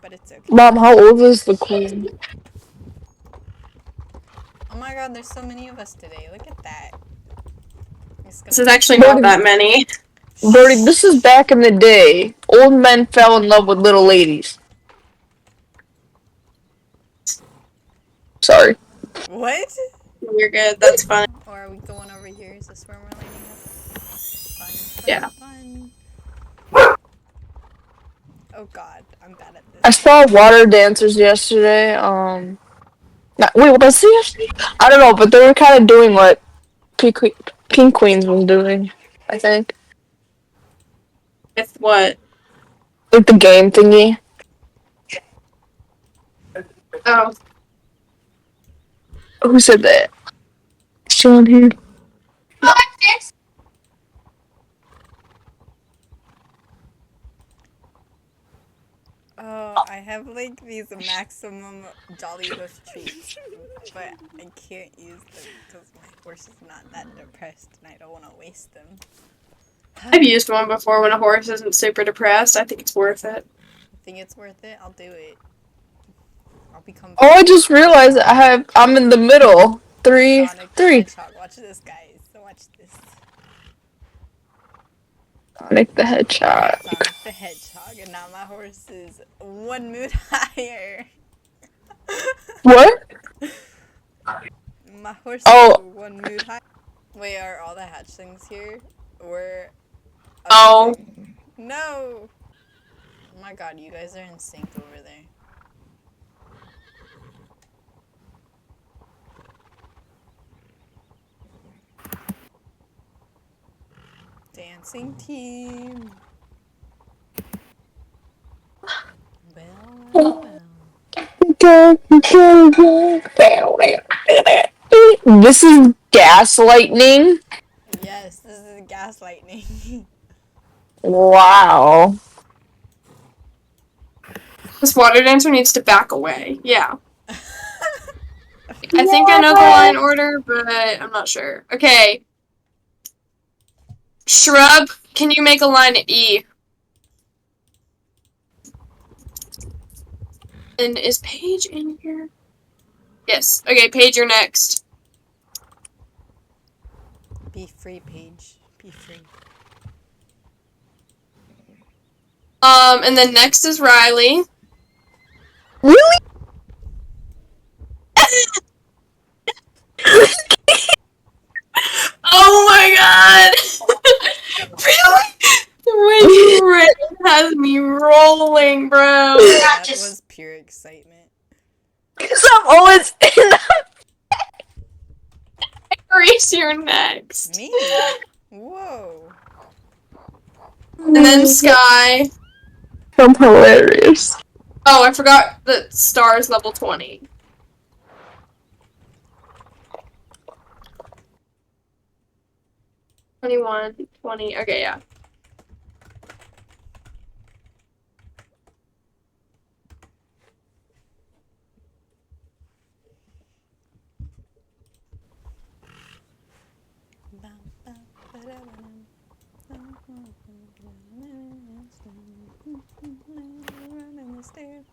but it's okay. Mom, how old is the queen? Oh my god, there's so many of us today. Look at that. This is actually not that many. Birdie, this is back in the day. Old men fell in love with little ladies. Sorry. What? You're good. That's fine. Or are we going over here? Is this where we're lining up? Fun, fun, Yeah. fun. Oh god, I'm bad at this. I saw water dancers yesterday. Wait, what was it yesterday? I don't know, but they were kind of doing what Pink Queens was doing, I think. With what? Like the game thingy. Oh. Who said that? Still on here. Oh, I have like these maximum Jolly Hoof treats, but I can't use them because my horse is not that depressed and I don't want to waste them. I've used one before when a horse isn't super depressed. I think it's worth it. You think it's worth it? I'll do it. I'll become. Oh, I just realized I'm in the middle. Three. Sonic the Hedgehog. Watch this, guys. Watch this. Sonic the Hedgehog. Sonic the Hedgehog, and now my horse is 1 mood higher. What? My horse Oh. is 1 mood higher. Wait, are all the hatchlings here? Or... Oh. No! Oh my god, you guys are in sync over there. Dancing team. Well. This is gaslighting. Yes, this is gaslighting. Wow. This water dancer needs to back away. Yeah. I think I know the line order, but I'm not sure. Okay. Shrub, can you make a line at E? And is Paige in here? Yes. Okay, Paige, you're next. Be free, Paige. Be free. And then next is Riley. Really? Oh my god! Really? The way you ran has me rolling, bro. That was pure excitement. Because I'm always in Grace, you're next. Me? Whoa. And then Sky. I'm hilarious. Oh, I forgot that Star is level 20. $21, $20, okay, yeah.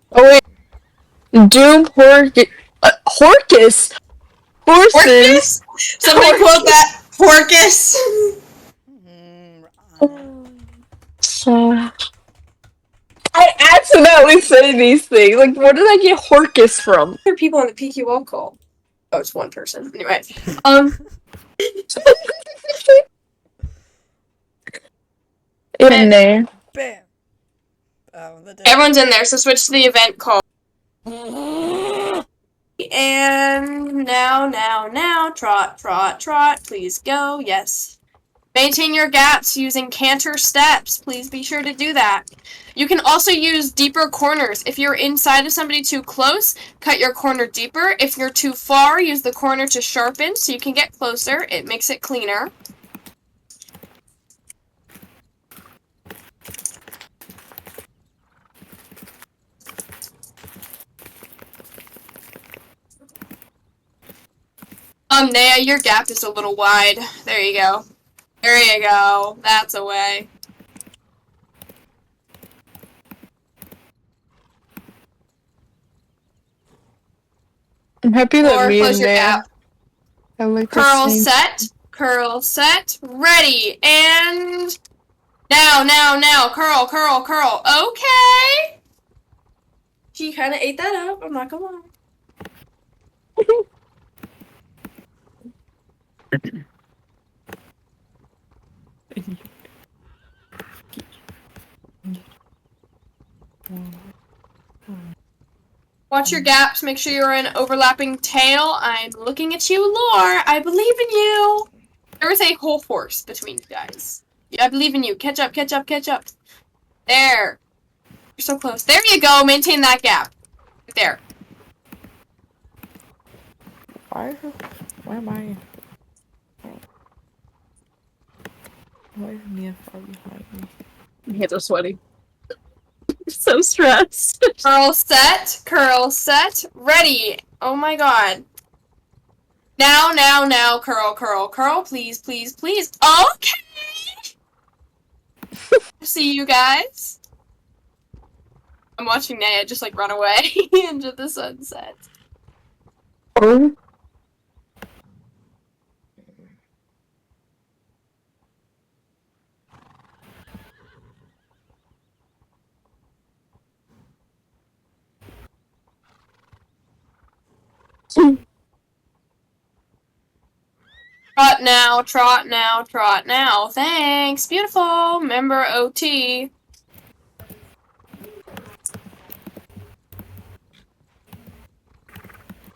Oh wait. Doom Horcus. Horcus? Horses? Somebody quote that. Horcus. So, I accidentally say these things. Like, where did I get Horcus from? There are people on the PQL call. Oh, it's one person. Anyway. In there. Bam. Oh, Everyone's in there, so switch to the event call. And now, trot, trot, trot. Please go. Yes. Maintain your gaps using canter steps. Please be sure to do that. You can also use deeper corners. If you're inside of somebody too close, cut your corner deeper. If you're too far, use the corner to sharpen so you can get closer. It makes it cleaner. Naya, your gap is a little wide. There you go. There you go. That's a way. I'm happy that Or me close and your Naya gap. have like the Curl same. set, ready, and now, curl. Okay. She kind of ate that up, I'm not gonna lie. Watch your gaps, make sure you're in overlapping tail. I'm looking at you, Lore. I believe in you. There is a whole horse between you guys. I believe in you. Catch up. There. You're so close. There you go. Maintain that gap. Right there. Why am I? Why is Mia far behind me? My hands are sweaty. I'm so stressed. Curl set, ready. Oh my god. Now, curl, please. Okay! See you guys. I'm watching Naya just like run away into the sunset. Oh. Trot now. Thanks. Beautiful. Member OT.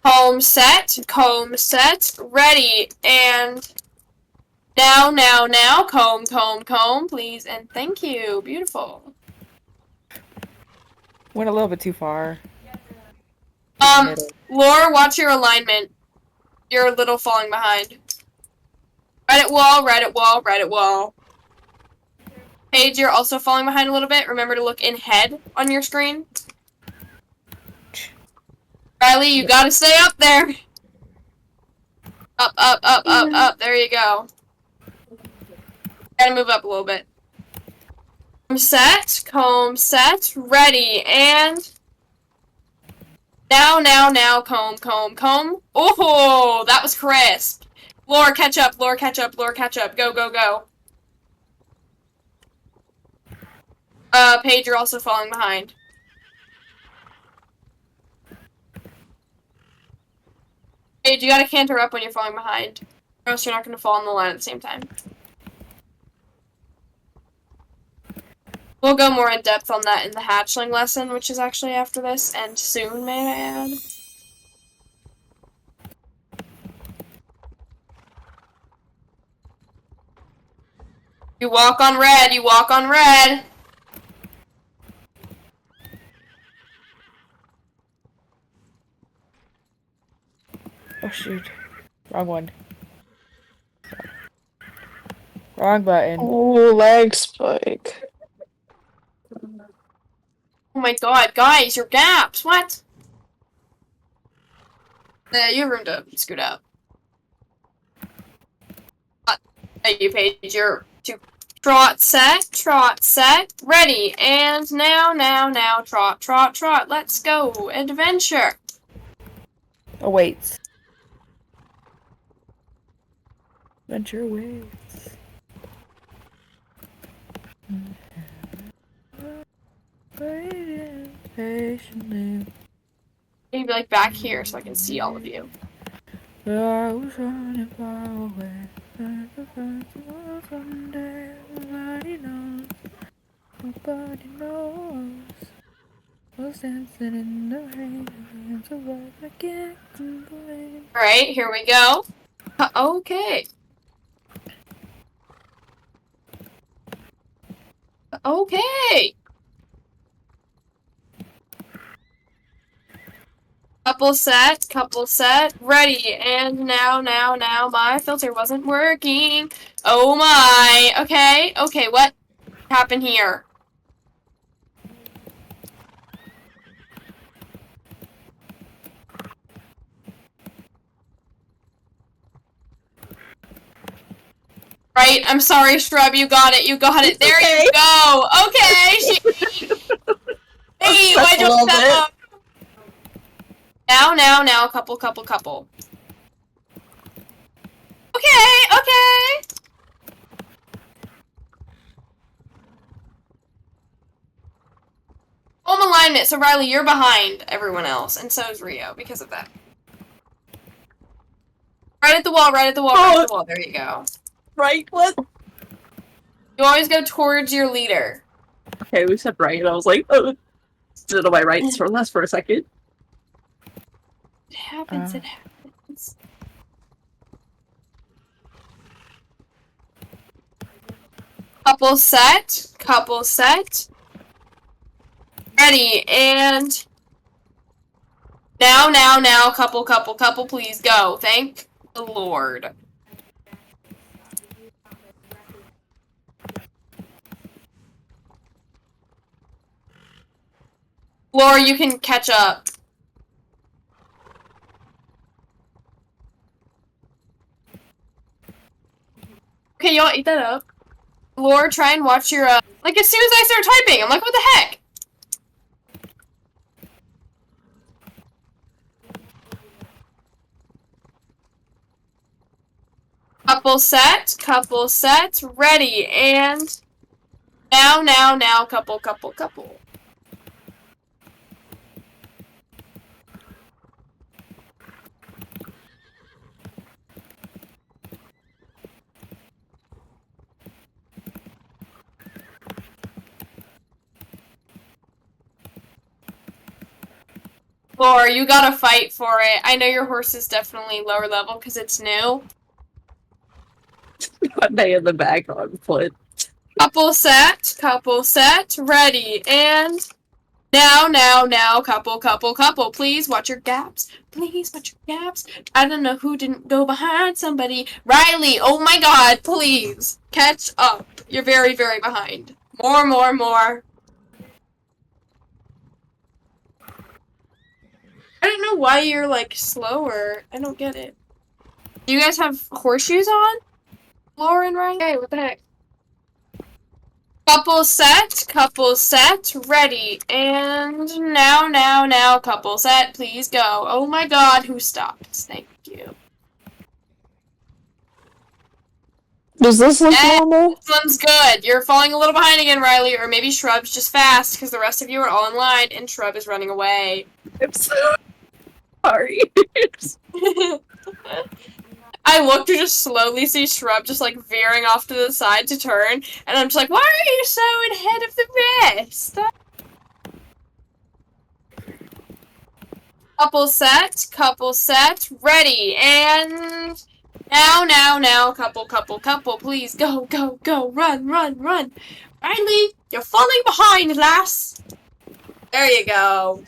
Comb set, ready, and now, comb, please, and thank you. Beautiful. Went a little bit too far. Lore, watch your alignment. You're a little falling behind. Reddit wall. Paige, you're also falling behind a little bit. Remember to look in head on your screen. Riley, you gotta stay up there. Up. There you go. Gotta move up a little bit. Comb set, ready, and now, comb. Oh, that was crisp. Lore, catch up. Go. Paige, you're also falling behind. Paige, you gotta canter up when you're falling behind, or else you're not gonna fall on the line at the same time. We'll go more in depth on that in the hatchling lesson, which is actually after this, and soon, may I add. You walk on red. Oh shoot. Wrong one. Wrong button. Oh, lag spike. Oh my god, guys, your gaps, what? You have room to scoot out. Thank you, Paige, you're to trot set, ready, and now, trot, let's go, adventure. Oh wait. Adventure waits. Waiting patiently. Maybe like back here so I can see all of you. I was running far away. Someday nobody knows. I was dancing in the rain, so I can't complain. Alright, here we go. Okay. Couple set, ready, and now, my filter wasn't working. Oh my, okay, what happened here? Right, I'm sorry, Shrub, you got it, there Okay. you go, okay, hey, why'd you step up? Now, couple. Okay. Home alignment, so Riley, you're behind everyone else, and so is Rio because of that. Right at the wall, there you go. Right, what? You always go towards your leader. Okay, we said right, and I was like, oh. Stood on my right for a second. It happens. Couple set. Ready, and now, couple, please go. Thank the Lord. Laura, you can catch up. Okay, y'all eat that up. Laura, try and watch your, like, as soon as I start typing, I'm like, what the heck? Couple set, ready, and now, couple. Laura, you gotta fight for it. I know your horse is definitely lower level because it's new. One day in the back on foot. Couple set, ready, and now, couple. Please watch your gaps. I don't know who didn't go behind somebody. Riley, oh my god, please. Catch up. You're very, very behind. More. I don't know why you're, like, slower. I don't get it. Do you guys have horseshoes on? Laura and Riley? Hey, what the heck? Couple set, ready, and now, couple set, please go. Oh my god, who stopped? Thank you. Does this look normal? This one's good. You're falling a little behind again, Riley, or maybe Shrub's just fast, because the rest of you are all in line, and Shrub is running away. I'm so sorry. I look to just slowly see Shrub just, like, veering off to the side to turn, and I'm just like, why are you so ahead of the rest? Couple set, ready, and now, couple, please, go, run. Riley, you're falling behind, lass. There you go.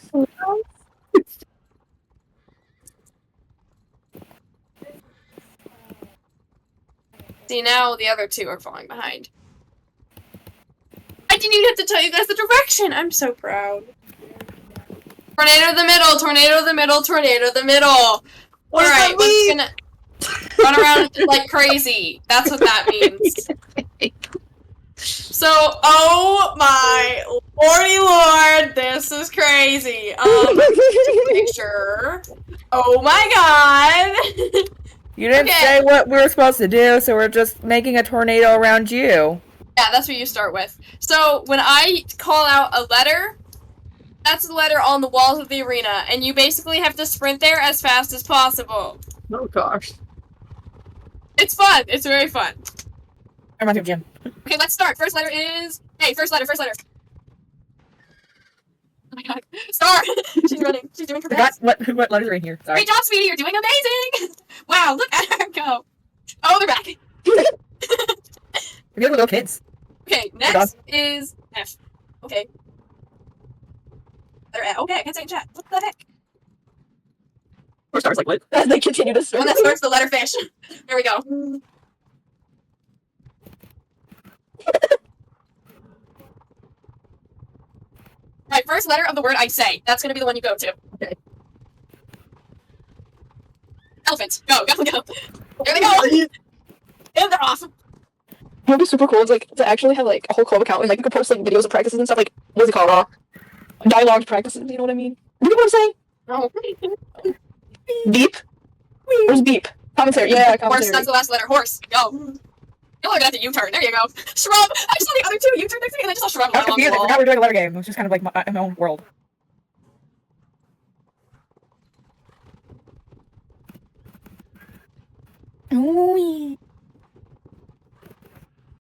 See, now the other two are falling behind. I didn't even have to tell you guys the direction! I'm so proud. Tornado the middle! Alright, what's gonna... Run around like crazy. That's what that means. So, oh my lordy lord, this is crazy. Picture. Oh my god! You didn't say what we were supposed to do, so we're just making a tornado around you. Yeah, that's what you start with. So, when I call out a letter, that's the letter on the walls of the arena, and you basically have to sprint there as fast as possible. Oh gosh. It's fun. It's very fun. I'm on your gym. Okay, let's start. First letter is... Hey, first letter. Oh my god. Star! She's running. She's doing her best. What letters are in here? Sorry. Great job, sweetie. You're doing amazing. Wow, look at her go. Oh, they're back. We're little kids. Okay, next is F. Okay. Letter F. Okay, I can't say in chat. What the heck? Or Star's like, what? As they continue to The one that starts the letter fish. There we go. Alright, first letter of the word I say. That's gonna be the one you go to. Okay. Elephant. Go. There they go. And they're off. It would be super cool. It's like to actually have like a whole club account and like you could post like videos of practices and stuff. Like what's it called? Dialogue practices. You know what I mean? You know what I'm saying? No. Beep? Where's beep? Commentary. Yeah, Horse, commentary. that's the last letter. Horse. Go. Y'all are gonna have to U-turn. There you go. Shrub. I saw the other two U-turn next to me, and I just saw shrub. I was confused. I forgot we were doing a letter game. It was just kind of like in my own world. Ooh.